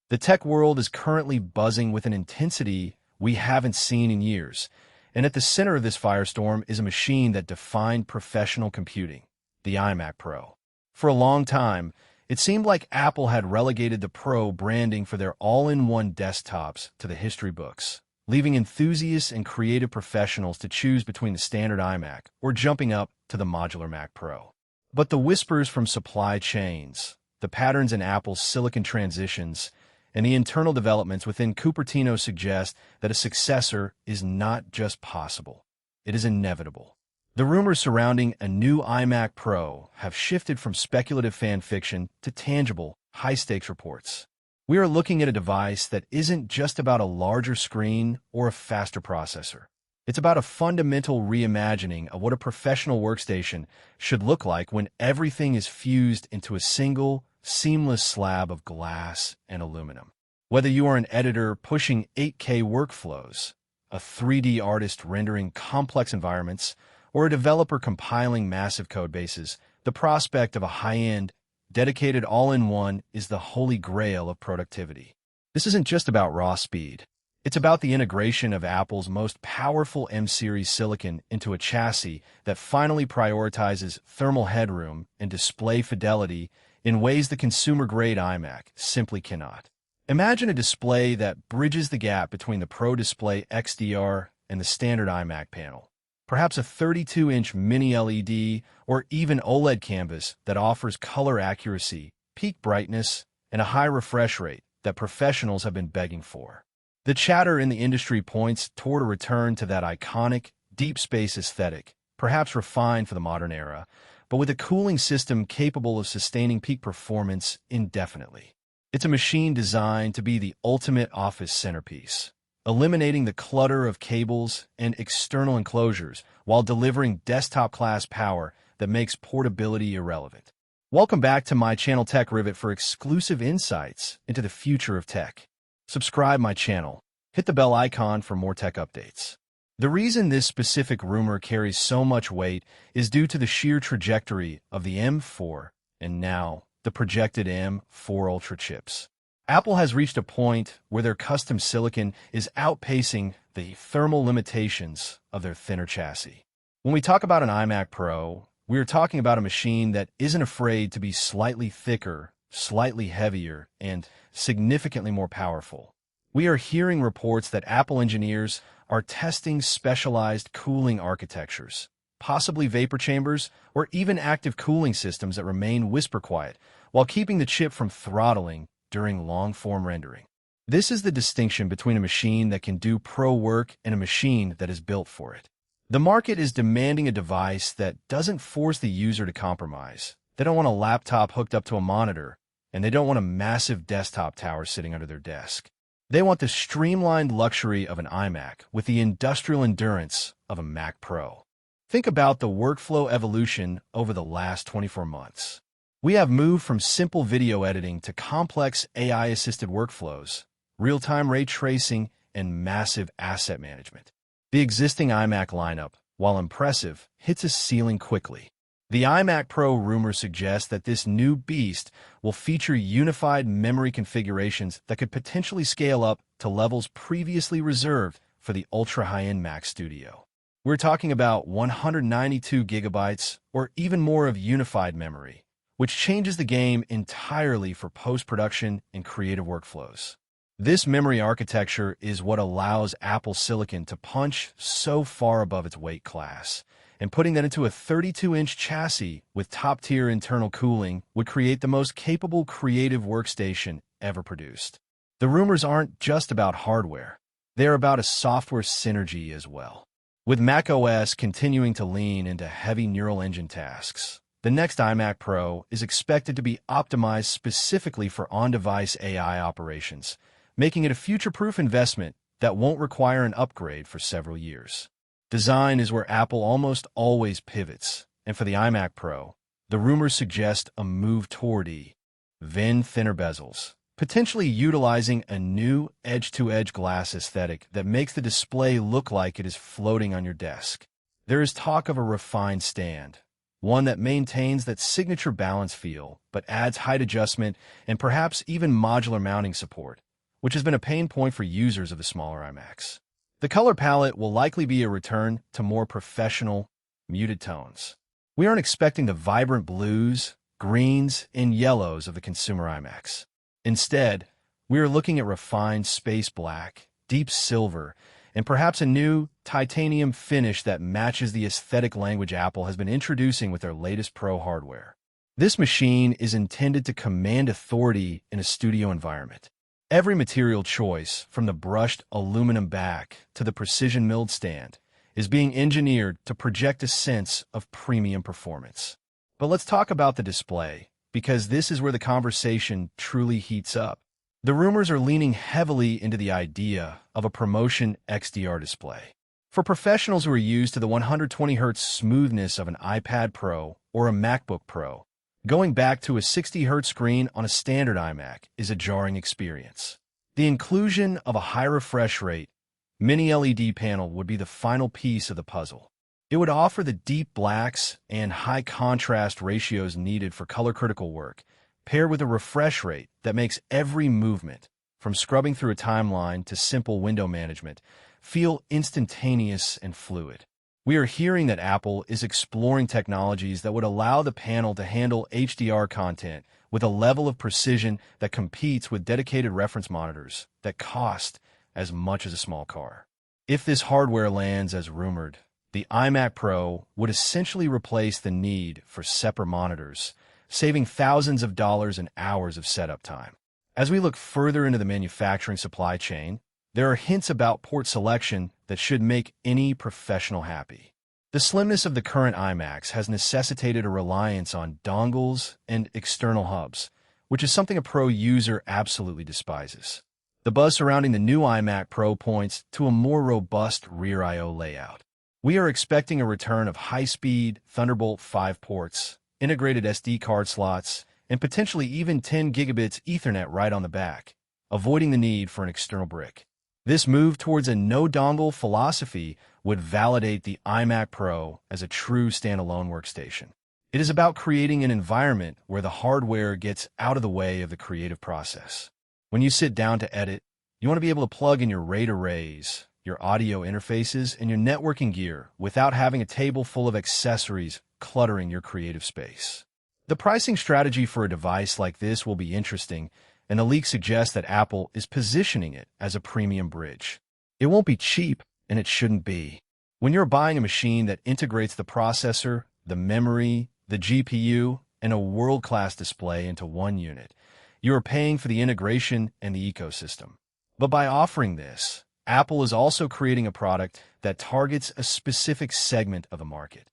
The tech world is currently buzzing with an intensity we haven't seen in years, and at the center of this firestorm is a machine that defined professional computing, the iMac Pro. For a long time, it seemed like Apple had relegated the Pro branding for their all-in-one desktops to the history books, leaving enthusiasts and creative professionals to choose between the standard iMac or jumping up to the modular Mac Pro. But the whispers from supply chains, the patterns in Apple's silicon transitions, and the internal developments within Cupertino suggest that a successor is not just possible, it is inevitable. The rumors surrounding a new iMac Pro have shifted from speculative fan fiction to tangible, high-stakes reports. We are looking at a device that isn't just about a larger screen or a faster processor. It's about a fundamental reimagining of what a professional workstation should look like when everything is fused into a single, seamless slab of glass and aluminum. Whether you are an editor pushing 8K workflows, a 3D artist rendering complex environments, or a developer compiling massive code bases, the prospect of a high-end, dedicated all-in-one is the holy grail of productivity. This isn't just about raw speed. It's about the integration of Apple's most powerful M-series silicon into a chassis that finally prioritizes thermal headroom and display fidelity in ways the consumer-grade iMac simply cannot. Imagine a display that bridges the gap between the Pro Display XDR and the standard iMac panel. Perhaps a 32-inch mini LED or even OLED canvas that offers color accuracy, peak brightness, and a high refresh rate that professionals have been begging for. The chatter in the industry points toward a return to that iconic, deep space aesthetic, perhaps refined for the modern era, but with a cooling system capable of sustaining peak performance indefinitely. It's a machine designed to be the ultimate office centerpiece, eliminating the clutter of cables and external enclosures while delivering desktop-class power that makes portability irrelevant. Welcome back to my channel Tech Rivet for exclusive insights into the future of tech. Subscribe my channel. Hit the bell icon for more tech updates. The reason this specific rumor carries so much weight is due to the sheer trajectory of the M4 and now the projected M4 Ultra chips. Apple has reached a point where their custom silicon is outpacing the thermal limitations of their thinner chassis. When we talk about an iMac Pro, we are talking about a machine that isn't afraid to be slightly thicker, slightly heavier, and significantly more powerful. We are hearing reports that Apple engineers are testing specialized cooling architectures, possibly vapor chambers or even active cooling systems that remain whisper quiet, while keeping the chip from throttling during long-form rendering. This is the distinction between a machine that can do pro work and a machine that is built for it. The market is demanding a device that doesn't force the user to compromise. They don't want a laptop hooked up to a monitor, and they don't want a massive desktop tower sitting under their desk. They want the streamlined luxury of an iMac with the industrial endurance of a Mac Pro. Think about the workflow evolution over the last 24 months. We have moved from simple video editing to complex AI-assisted workflows, real-time ray tracing, and massive asset management. The existing iMac lineup, while impressive, hits a ceiling quickly. The iMac Pro rumors suggest that this new beast will feature unified memory configurations that could potentially scale up to levels previously reserved for the ultra-high-end Mac Studio. We're talking about 192 gigabytes or even more of unified memory, which changes the game entirely for post-production and creative workflows. This memory architecture is what allows Apple Silicon to punch so far above its weight class, and putting that into a 32-inch chassis with top-tier internal cooling would create the most capable creative workstation ever produced. The rumors aren't just about hardware. They're about a software synergy as well. With macOS continuing to lean into heavy neural engine tasks, the next iMac Pro is expected to be optimized specifically for on-device AI operations, making it a future-proof investment that won't require an upgrade for several years. Design is where Apple almost always pivots, and for the iMac Pro, the rumors suggest a move toward even thinner bezels, potentially utilizing a new edge-to-edge glass aesthetic that makes the display look like it is floating on your desk. There is talk of a refined stand, one that maintains that signature balance feel, but adds height adjustment and perhaps even modular mounting support, which has been a pain point for users of the smaller iMacs. The color palette will likely be a return to more professional, muted tones. We aren't expecting the vibrant blues, greens, and yellows of the consumer iMacs. Instead, we are looking at refined space black, deep silver, and perhaps a new titanium finish that matches the aesthetic language Apple has been introducing with their latest Pro hardware. This machine is intended to command authority in a studio environment. Every material choice, from the brushed aluminum back to the precision milled stand, is being engineered to project a sense of premium performance. But let's talk about the display, because this is where the conversation truly heats up. The rumors are leaning heavily into the idea of a promotion XDR display. For professionals who are used to the 120Hz smoothness of an iPad Pro or a MacBook Pro, going back to a 60Hz screen on a standard iMac is a jarring experience. The inclusion of a high refresh rate, mini LED panel would be the final piece of the puzzle. It would offer the deep blacks and high contrast ratios needed for color-critical work, paired with a refresh rate that makes every movement, from scrubbing through a timeline to simple window management, feel instantaneous and fluid. We are hearing that Apple is exploring technologies that would allow the panel to handle HDR content with a level of precision that competes with dedicated reference monitors that cost as much as a small car. If this hardware lands as rumored, the iMac Pro would essentially replace the need for separate monitors, saving thousands of dollars and hours of setup time. As we look further into the manufacturing supply chain, there are hints about port selection that should make any professional happy. The slimness of the current iMacs has necessitated a reliance on dongles and external hubs, which is something a Pro user absolutely despises. The buzz surrounding the new iMac Pro points to a more robust rear I/O layout. We are expecting a return of high-speed Thunderbolt 5 ports, integrated SD card slots, and potentially even 10 gigabits Ethernet right on the back, avoiding the need for an external brick. This move towards a no-dongle philosophy would validate the iMac Pro as a true standalone workstation. It is about creating an environment where the hardware gets out of the way of the creative process. When you sit down to edit, you want to be able to plug in your RAID arrays, your audio interfaces, and your networking gear without having a table full of accessories cluttering your creative space. The pricing strategy for a device like this will be interesting, and the leak suggests that Apple is positioning it as a premium bridge. It won't be cheap, and it shouldn't be. When you're buying a machine that integrates the processor, the memory, the GPU, and a world-class display into one unit, you are paying for the integration and the ecosystem. But by offering this, Apple is also creating a product that targets a specific segment of the market.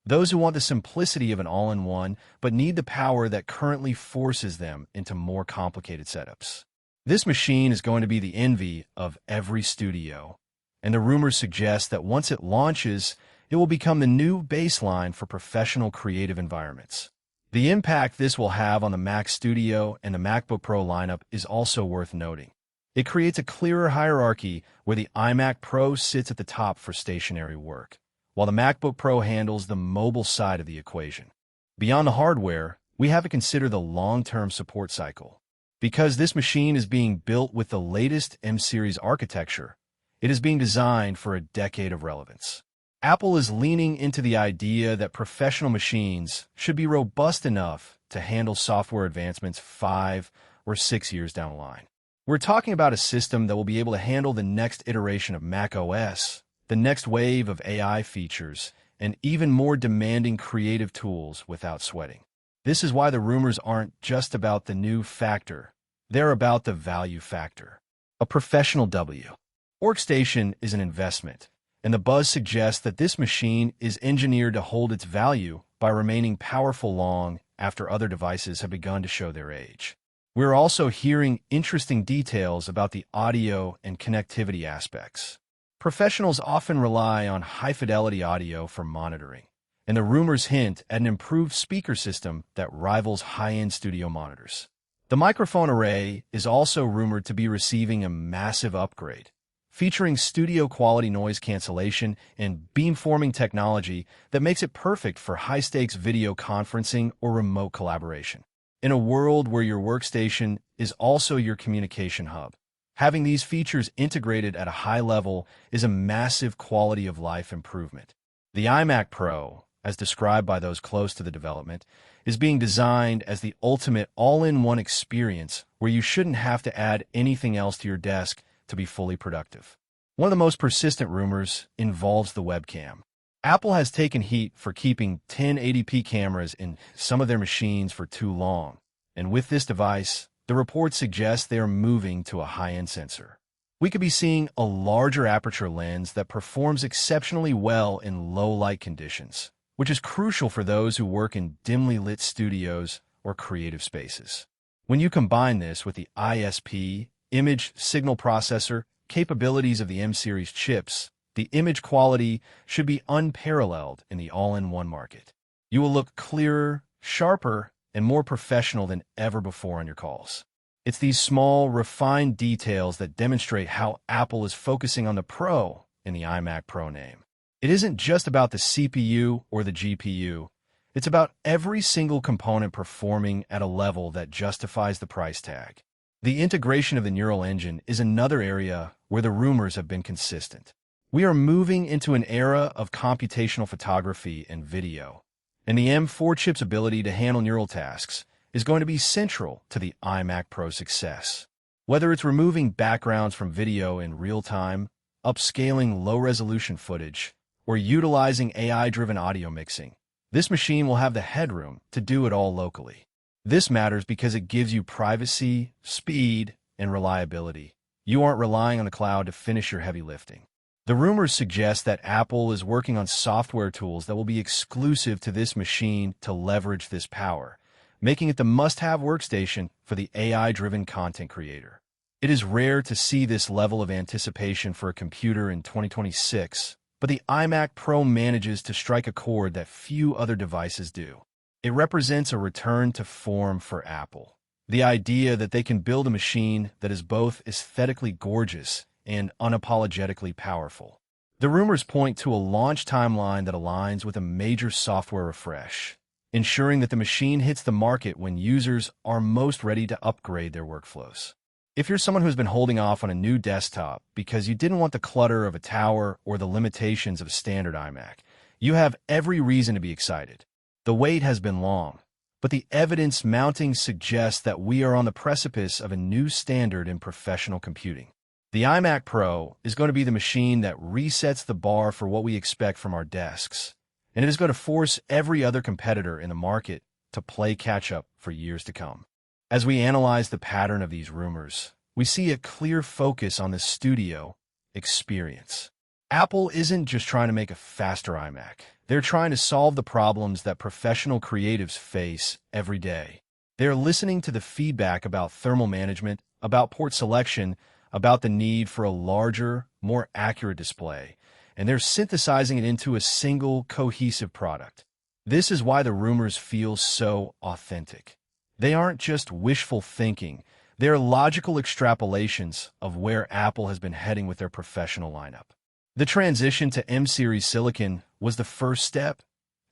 Those who want the simplicity of an all-in-one, but need the power that currently forces them into more complicated setups. This machine is going to be the envy of every studio, and the rumors suggest that once it launches, it will become the new baseline for professional creative environments. The impact this will have on the Mac Studio and the MacBook Pro lineup is also worth noting. It creates a clearer hierarchy where the iMac Pro sits at the top for stationary work, while the MacBook Pro handles the mobile side of the equation. Beyond the hardware, we have to consider the long-term support cycle. Because this machine is being built with the latest M-series architecture, it is being designed for a decade of relevance. Apple is leaning into the idea that professional machines should be robust enough to handle software advancements 5 or 6 years down the line. We're talking about a system that will be able to handle the next iteration of macOS, the next wave of AI features, and even more demanding creative tools without sweating. This is why the rumors aren't just about the new factor. They're about the value factor. A professional workstation is an investment, and the buzz suggests that this machine is engineered to hold its value by remaining powerful long after other devices have begun to show their age. We're also hearing interesting details about the audio and connectivity aspects. Professionals often rely on high-fidelity audio for monitoring, and the rumors hint at an improved speaker system that rivals high-end studio monitors. The microphone array is also rumored to be receiving a massive upgrade, featuring studio-quality noise cancellation and beamforming technology that makes it perfect for high-stakes video conferencing or remote collaboration. In a world where your workstation is also your communication hub, having these features integrated at a high level is a massive quality of life improvement. The iMac Pro, as described by those close to the development, is being designed as the ultimate all-in-one experience where you shouldn't have to add anything else to your desk to be fully productive. One of the most persistent rumors involves the webcam. Apple has taken heat for keeping 1080p cameras in some of their machines for too long, and with this device, the reports suggest they are moving to a high-end sensor. We could be seeing a larger aperture lens that performs exceptionally well in low-light conditions, which is crucial for those who work in dimly lit studios or creative spaces. When you combine this with the ISP, image signal processor, capabilities of the M-series chips, the image quality should be unparalleled in the all-in-one market. You will look clearer, sharper, and more professional than ever before on your calls. It's these small, refined details that demonstrate how Apple is focusing on the Pro in the iMac Pro name. It isn't just about the CPU or the GPU. It's about every single component performing at a level that justifies the price tag. The integration of the neural engine is another area where the rumors have been consistent. We are moving into an era of computational photography and video, and the M4 chip's ability to handle neural tasks is going to be central to the iMac Pro's success. Whether it's removing backgrounds from video in real time, upscaling low-resolution footage, or utilizing AI-driven audio mixing, this machine will have the headroom to do it all locally. This matters because it gives you privacy, speed, and reliability. You aren't relying on the cloud to finish your heavy lifting. The rumors suggest that Apple is working on software tools that will be exclusive to this machine to leverage this power, making it the must-have workstation for the AI-driven content creator. It is rare to see this level of anticipation for a computer in 2026, but the iMac Pro manages to strike a chord that few other devices do. It represents a return to form for Apple. The idea that they can build a machine that is both aesthetically gorgeous and unapologetically powerful. The rumors point to a launch timeline that aligns with a major software refresh, ensuring that the machine hits the market when users are most ready to upgrade their workflows. If you're someone who's been holding off on a new desktop because you didn't want the clutter of a tower or the limitations of a standard iMac, you have every reason to be excited. The wait has been long, but the evidence mounting suggests that we are on the precipice of a new standard in professional computing. The iMac Pro is going to be the machine that resets the bar for what we expect from our desks, and it is going to force every other competitor in the market to play catch-up for years to come. As we analyze the pattern of these rumors, we see a clear focus on the studio experience. Apple isn't just trying to make a faster iMac. They're trying to solve the problems that professional creatives face every day. They're listening to the feedback about thermal management, about port selection, about the need for a larger, more accurate display, and they're synthesizing it into a single, cohesive product. This is why the rumors feel so authentic. They aren't just wishful thinking. They're logical extrapolations of where Apple has been heading with their professional lineup. The transition to M-series silicon was the first step,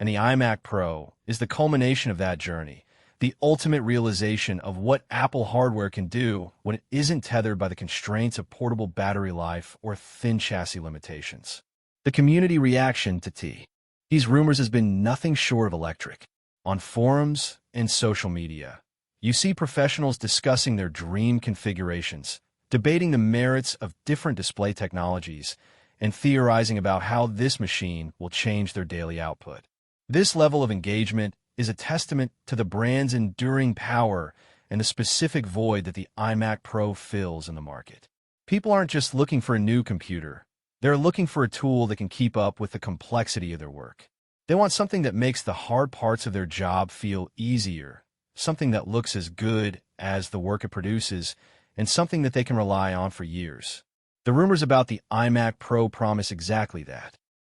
and the iMac Pro is the culmination of that journey, the ultimate realization of what Apple hardware can do when it isn't tethered by the constraints of portable battery life or thin chassis limitations. The community reaction to these rumors has been nothing short of electric. On forums and social media, you see professionals discussing their dream configurations, debating the merits of different display technologies, and theorizing about how this machine will change their daily output. This level of engagement is a testament to the brand's enduring power and the specific void that the iMac Pro fills in the market. People aren't just looking for a new computer. They're looking for a tool that can keep up with the complexity of their work. They want something that makes the hard parts of their job feel easier, something that looks as good as the work it produces, and something that they can rely on for years. The rumors about the iMac Pro promise exactly that.